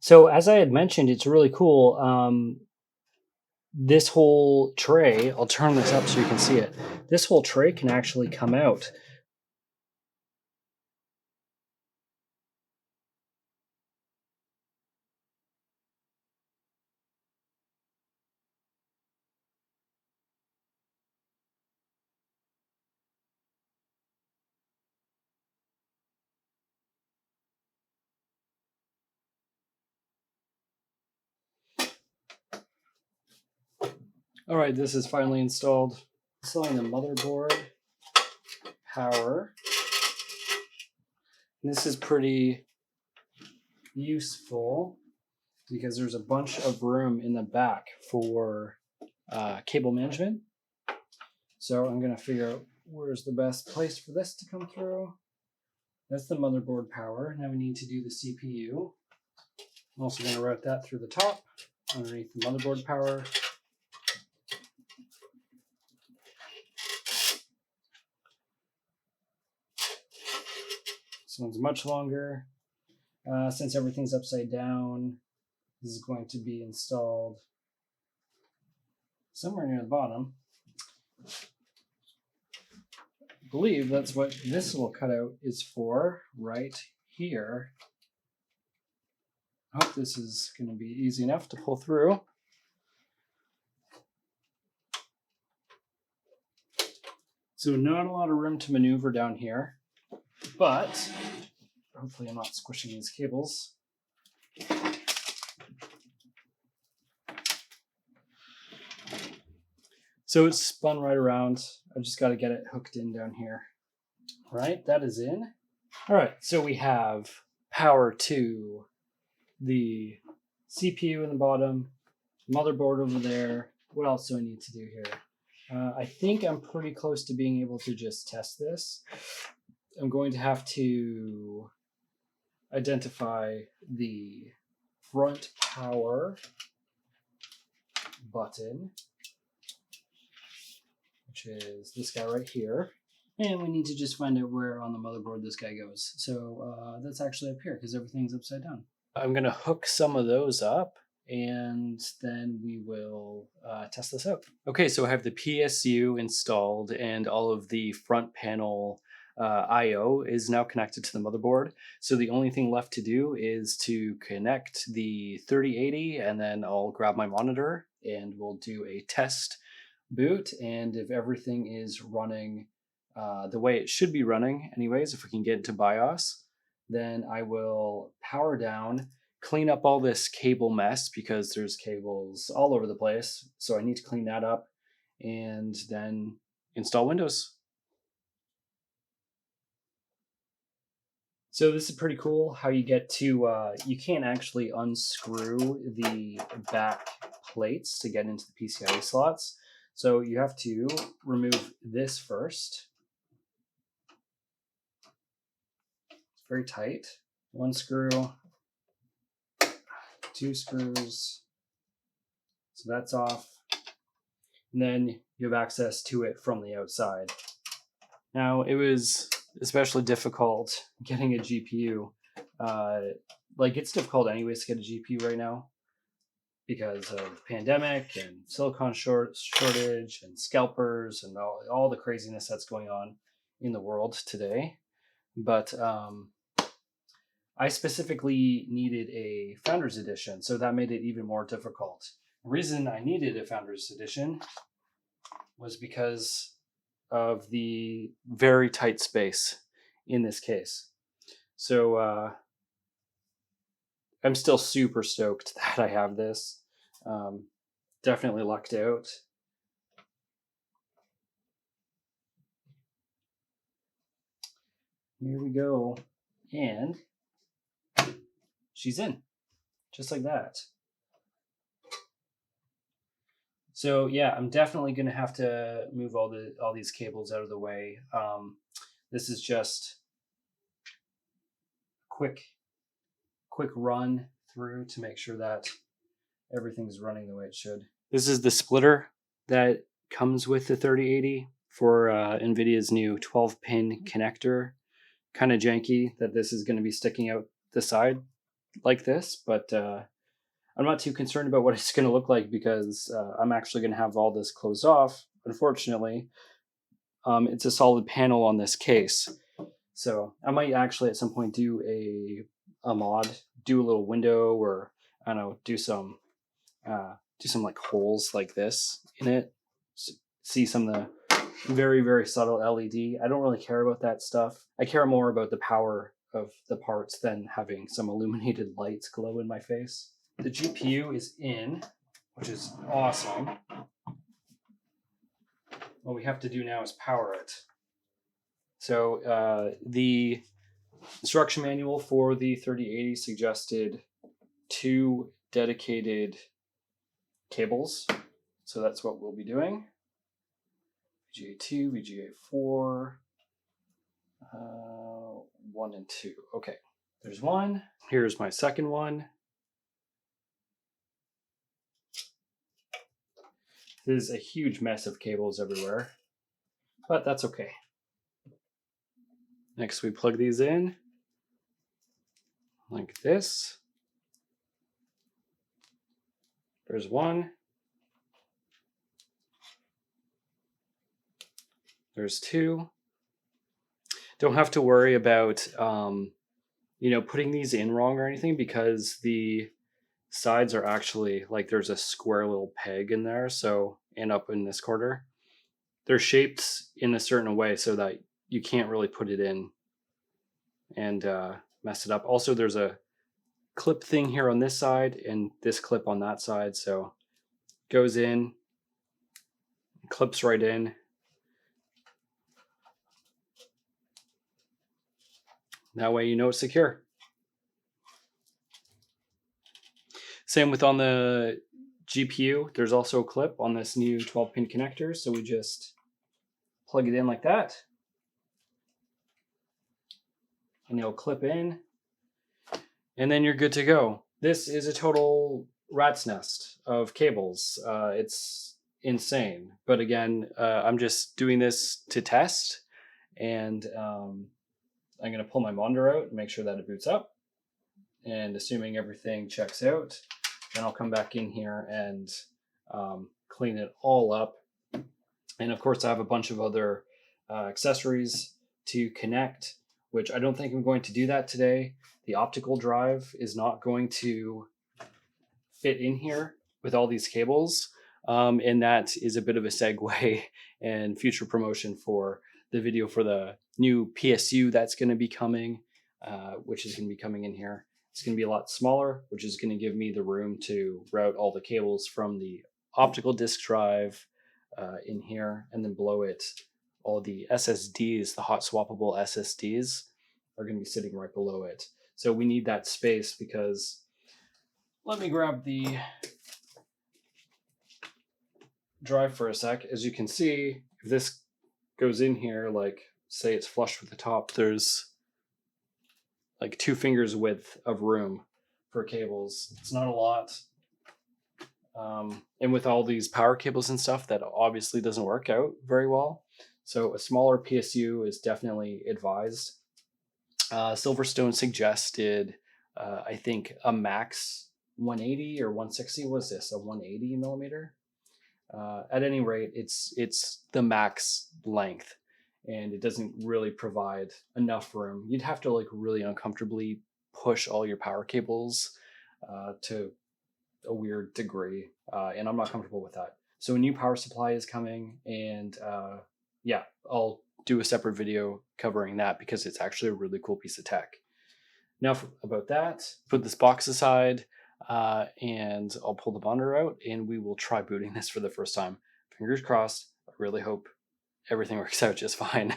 So as I had mentioned, it's really cool. This whole tray, I'll turn this up so you can see it. This whole tray can actually come out. All right, this is finally installed. Installing the motherboard, power. And this is pretty useful because there's a bunch of room in the back for cable management. So I'm going to figure out where's the best place for this to come through. That's the motherboard power. Now we need to do the CPU. I'm also going to route that through the top, underneath the motherboard power. This one's much longer. Since everything's upside down, this is going to be installed somewhere near the bottom. I believe that's what this little cutout is for, right here. I hope this is going to be easy enough to pull through. So not a lot of room to maneuver down here, but hopefully I'm not squishing these cables. So it's spun right around. I just got to get it hooked in down here. All right, that is in. All right, so we have power to the CPU in the bottom, motherboard over there. What else do I need to do here? I think I'm pretty close to being able to just test this. I'm going to have to identify the front power button, which is this guy right here. And we need to just find out where on the motherboard this guy goes. So that's actually up here because everything's upside down. I'm going to hook some of those up and then we will test this out. Okay, so I have the PSU installed and all of the front panel I/O is now connected to the motherboard. So the only thing left to do is to connect the 3080 and then I'll grab my monitor and we'll do a test boot. And if everything is running the way it should be running anyways, if we can get into BIOS, then I will power down, clean up all this cable mess because there's cables all over the place. So I need to clean that up and then install Windows. So this is pretty cool how you get to, you can't actually unscrew the back plates to get into the PCIe slots. So you have to remove this first. It's very tight. One screw, two screws. So that's off. And then you have access to it from the outside. Now, it was especially difficult getting a GPU. It's difficult anyways to get a GPU right now because of pandemic and silicon shortage and scalpers and all the craziness that's going on in the world today. But I specifically needed a Founders Edition, so that made it even more difficult. The reason I needed a Founders Edition was because of the very tight space in this case. So I'm still super stoked that I have this. Definitely lucked out. Here we go. And she's in, just like that. So yeah, I'm definitely going to have to move all these cables out of the way. This is just quick run through to make sure that everything's running the way it should. This is the splitter that comes with the 3080 for NVIDIA's new 12-pin connector. Kind of janky that this is going to be sticking out the side like this, but I'm not too concerned about what it's going to look like because I'm actually going to have all this closed off. Unfortunately, it's a solid panel on this case. So I might actually at some point do a mod, do a little window, or I don't know, do some like holes like this in it. See some of the very, very subtle LED. I don't really care about that stuff. I care more about the power of the parts than having some illuminated lights glow in my face. The GPU is in, which is awesome. What we have to do now is power it. So the instruction manual for the 3080 suggested 2 dedicated cables. So that's what we'll be doing. VGA 2, VGA 4, 1 and 2. Okay, there's one. Here's my second one. This is a huge mess of cables everywhere, but that's okay. Next, we plug these in like this. There's one. There's two. Don't have to worry about putting these in wrong or anything because the sides are actually like there's a square little peg in there, so and up in this corner. They're shaped in a certain way so that you can't really put it in and mess it up. Also, there's a clip thing here on this side and this clip on that side, so goes in, clips right in. That way you know it's secure. Same with on the GPU. There's also a clip on this new 12-pin connector, so we just plug it in like that. And it'll clip in. And then you're good to go. This is a total rat's nest of cables. It's insane. But again, I'm just doing this to test. And I'm going to pull my monitor out and make sure that it boots up. And assuming everything checks out, then I'll come back in here and clean it all up. And of course, I have a bunch of other accessories to connect, which I don't think I'm going to do that today. The optical drive is not going to fit in here with all these cables. And that is a bit of a segue and future promotion for the video for the new PSU that's going to be coming, which is going to be coming in here. It's going to be a lot smaller, which is going to give me the room to route all the cables from the optical disk drive in here, and then below it, all the SSDs, the hot swappable SSDs, are going to be sitting right below it. So we need that space because, let me grab the drive for a sec. As you can see, if this goes in here, like say it's flush with the top, there's like 2 fingers width of room for cables. It's not a lot. And with all these power cables and stuff, that obviously doesn't work out very well. So a smaller PSU is definitely advised. Silverstone suggested, I think, a max 180 or 160. Was this a 180 millimeter? At any rate, it's the max length, and it doesn't really provide enough room. You'd have to like really uncomfortably push all your power cables to a weird degree, and I'm not comfortable with that. So a new power supply is coming, and yeah, I'll do a separate video covering that because it's actually a really cool piece of tech. Now about that, put this box aside, and I'll pull the monitor out, and we will try booting this for the first time. Fingers crossed. I really hope everything works out just fine.